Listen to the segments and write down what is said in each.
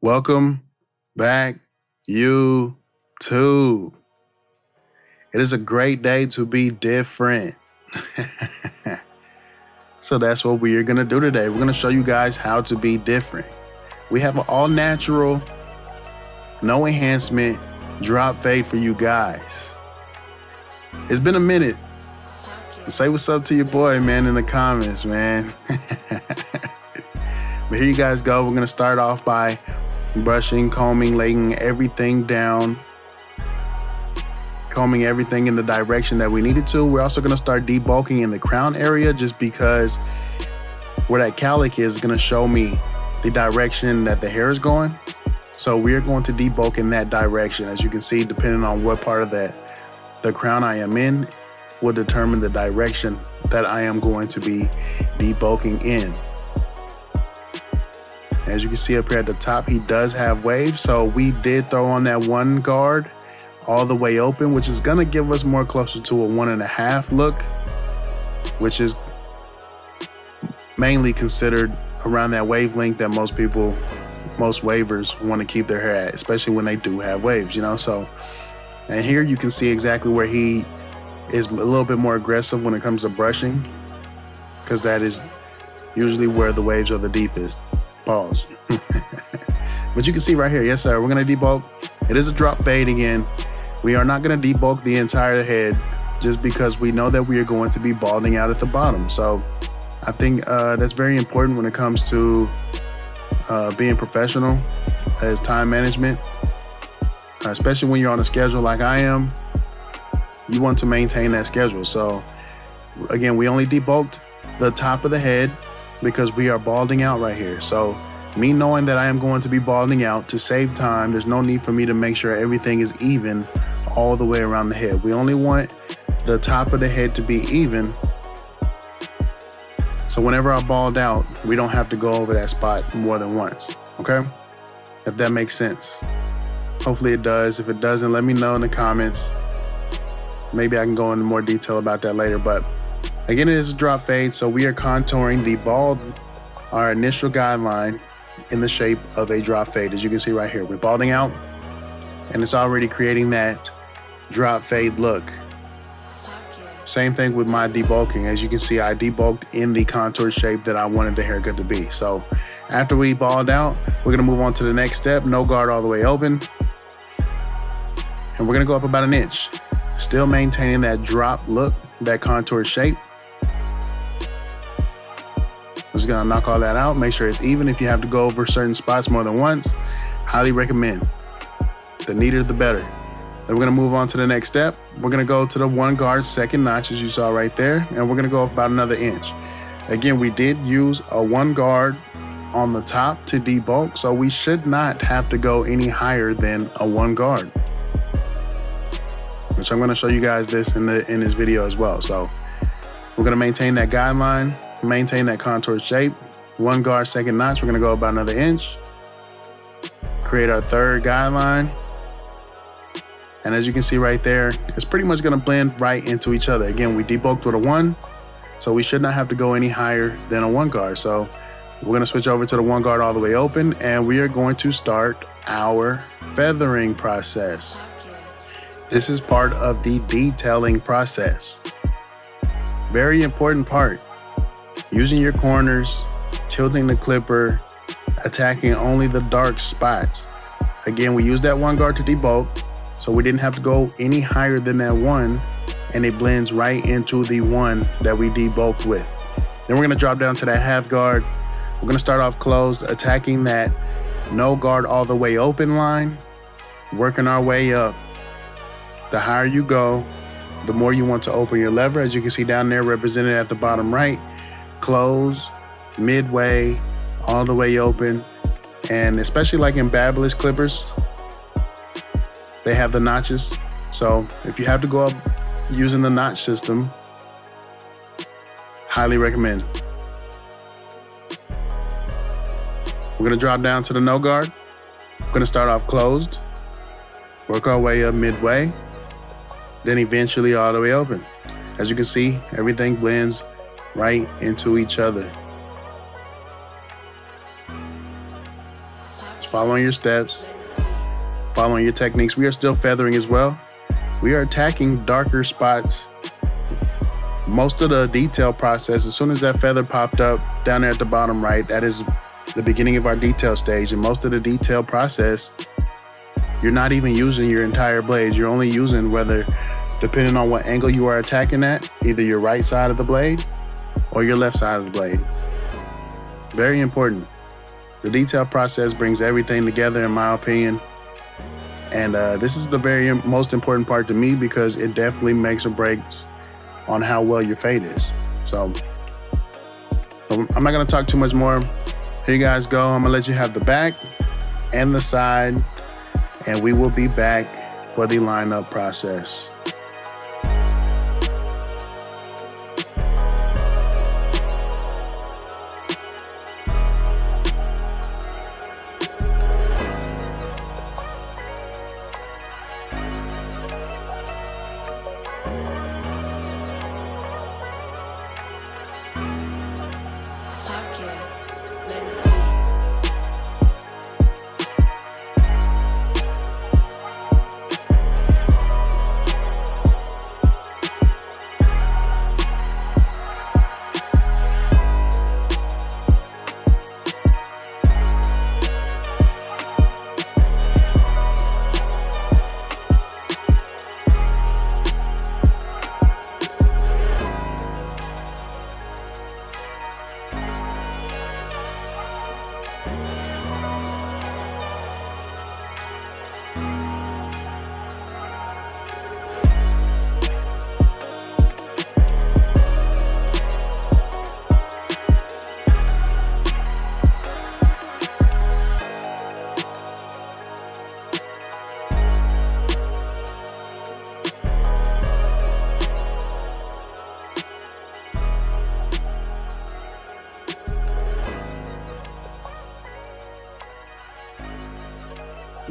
Welcome back, YouTube. It is a great day to be different. So that's what we are going to do today. We're going to show you guys how to be different. We have an all natural, no enhancement drop fade for you guys. It's been a minute. Say what's up to your boy, man, in the comments, man. But here you guys go. We're going to start off by brushing, combing, laying everything down, combing everything in the direction that we needed to. We're also going to start debulking in the crown area just because where that cowlick is going to show me the direction that the hair is going. So we're going to debulk in that direction. As you can see, depending on what part of the crown I am in will determine the direction that I am going to be debulking in. As you can see up here at the top, he does have waves. So we did throw on that one guard all the way open, which is gonna give us more closer to a 1.5 look, which is mainly considered around that wavelength that most wavers want to keep their hair at, especially when they do have waves, you know? So, and here you can see exactly where he is a little bit more aggressive when it comes to brushing, because that is usually where the waves are the deepest. Pause. But you can see right here, yes sir, we're gonna debulk. It is a drop fade again. We are not gonna debulk the entire head just because we know that we are going to be balding out at the bottom. So I think that's very important when it comes to being professional as time management, especially when you're on a schedule like I am. You want to maintain that schedule. So again, we only debulked the top of the head because we are balding out right here. So me knowing that I am going to be balding out, to save time, there's no need for me to make sure everything is even all the way around the head. We only want the top of the head to be even. So whenever I bald out, we don't have to go over that spot more than once, okay? If that makes sense. Hopefully it does. If it doesn't, let me know in the comments. Maybe I can go into more detail about that later, but again, it is a drop fade, so we are contouring the bald, our initial guideline, in the shape of a drop fade. As you can see right here, we're balding out, and it's already creating that drop fade look. Same thing with my debulking. As you can see, I debulked in the contour shape that I wanted the haircut to be. So after we bald out, we're gonna move on to the next step, no guard all the way open. And we're gonna go up about 1 inch, still maintaining that drop look, that contour shape. I'm just gonna knock all that out, make sure it's even. If you have to go over certain spots more than once, highly recommend. The neater, the better. Then we're gonna move on to the next step. We're gonna go to the 1 guard second notch, as you saw right there, and we're gonna go up about another inch. Again, we did use a 1 guard on the top to debulk, so we should not have to go any higher than a 1 guard. Which I'm gonna show you guys this in this video as well. So we're gonna maintain that guideline, maintain that contour shape. 1 guard second notch, we're gonna go about another inch. Create our 3rd guideline. And as you can see right there, it's pretty much gonna blend right into each other. Again, we debulked with a 1, so we should not have to go any higher than a 1 guard. So we're gonna switch over to the 1 guard all the way open, and we are going to start our feathering process. This is part of the detailing process. Very important part. Using your corners, tilting the clipper, attacking only the dark spots. Again, we used that 1 guard to debulk, so we didn't have to go any higher than that 1, and it blends right into the 1 that we debulked with. Then we're gonna drop down to that 1/2 guard. We're gonna start off closed, attacking that no guard all the way open line, working our way up. The higher you go, the more you want to open your lever. As you can see down there represented at the bottom right, close, midway, all the way open. And especially like in Babyless clippers, they have the notches. So if you have to go up using the notch system, highly recommend. We're gonna drop down to the no guard. We're gonna start off closed, work our way up midway, then eventually all the way open. As you can see, everything blends right into each other. following your steps, following your techniques. We are still feathering as well. We are attacking darker spots. Most of the detail process, as soon as that feather popped up down there at the bottom right, that is the beginning of our detail stage. And most of the detail process, you're not even using your entire blade. You're only using depending on what angle you are attacking at, either your right side of the blade or your left side of the blade. Very important. The detail process brings everything together, in my opinion. And this is the very most important part to me because it definitely makes or breaks on how well your fade is. So I'm not gonna talk too much more. Here you guys go. I'm gonna let you have the back and the side, and we will be back for the lineup process.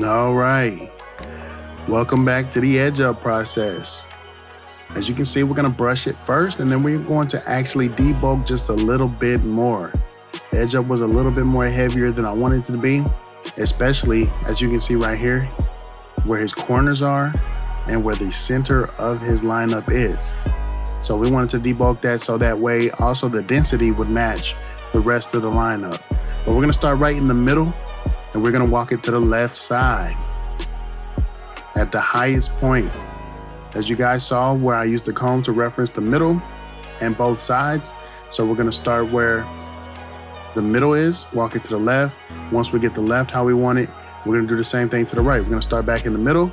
All right, welcome back to the edge up process. As you can see, we're gonna brush it first, and then we're going to actually debulk just a little bit more. The edge up was a little bit more heavier than I wanted it to be, especially as you can see right here, where his corners are and where the center of his lineup is. So we wanted to debulk that so that way also the density would match the rest of the lineup. But we're gonna start right in the middle, and we're gonna walk it to the left side at the highest point. As you guys saw where I used the comb to reference the middle and both sides. So we're gonna start where the middle is, walk it to the left. Once we get the left how we want it, we're gonna do the same thing to the right. We're gonna start back in the middle,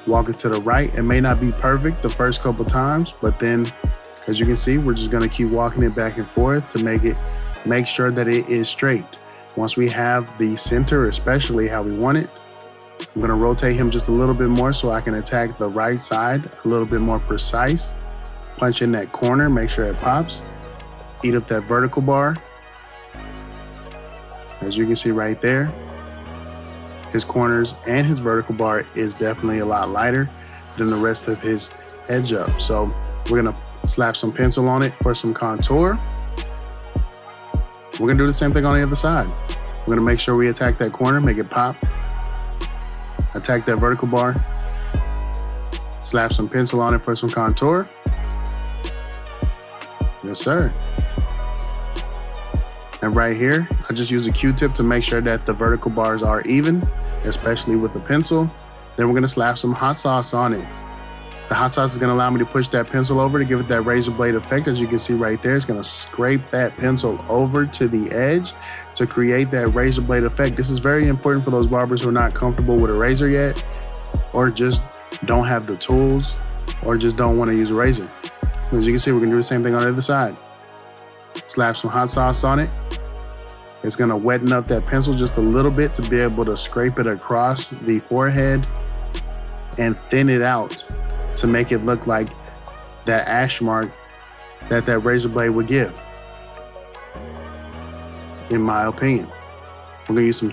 walk it to the right. It may not be perfect the first couple times, but then as you can see, we're just gonna keep walking it back and forth to make sure that it is straight. Once we have the center, especially how we want it, I'm gonna rotate him just a little bit more so I can attack the right side a little bit more precise. Punch in that corner, make sure it pops. Eat up that vertical bar. As you can see right there, his corners and his vertical bar is definitely a lot lighter than the rest of his edge up. So we're gonna slap some pencil on it for some contour. We're gonna do the same thing on the other side. We're gonna make sure we attack that corner, make it pop. Attack that vertical bar. Slap some pencil on it for some contour. Yes, sir. And right here, I just use a Q-tip to make sure that the vertical bars are even, especially with the pencil. Then we're gonna slap some hot sauce on it. The hot sauce is gonna allow me to push that pencil over to give it that razor blade effect. As you can see right there, it's gonna scrape that pencil over to the edge to create that razor blade effect. This is very important for those barbers who are not comfortable with a razor yet, or just don't have the tools, or just don't wanna use a razor. As you can see, we're gonna do the same thing on the other side. Slap some hot sauce on it. It's gonna wetten up that pencil just a little bit to be able to scrape it across the forehead and thin it out to make it look like that ash mark that razor blade would give, in my opinion. We're gonna use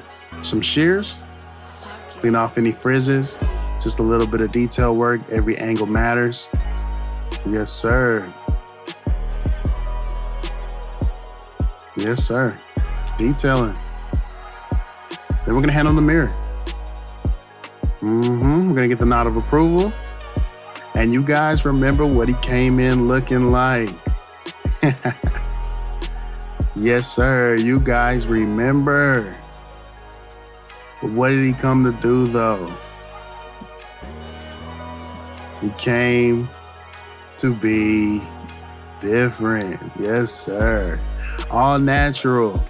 some shears, clean off any frizzes, just a little bit of detail work. Every angle matters. Yes, sir. Yes, sir. Detailing. Then we're gonna hand him the mirror. We're gonna get the nod of approval. And you guys remember what he came in looking like. Yes, sir. You guys remember. But what did he come to do, though? He came to be different. Yes, sir. All natural.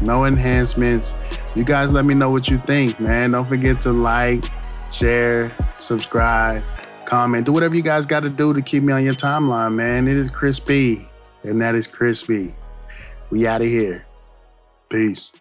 No enhancements. You guys let me know what you think, man. Don't forget to like, share, subscribe, comment. Do whatever you guys got to do to keep me on your timeline, man. It is Kriispy, and that is Kriispy. We out of here. Peace.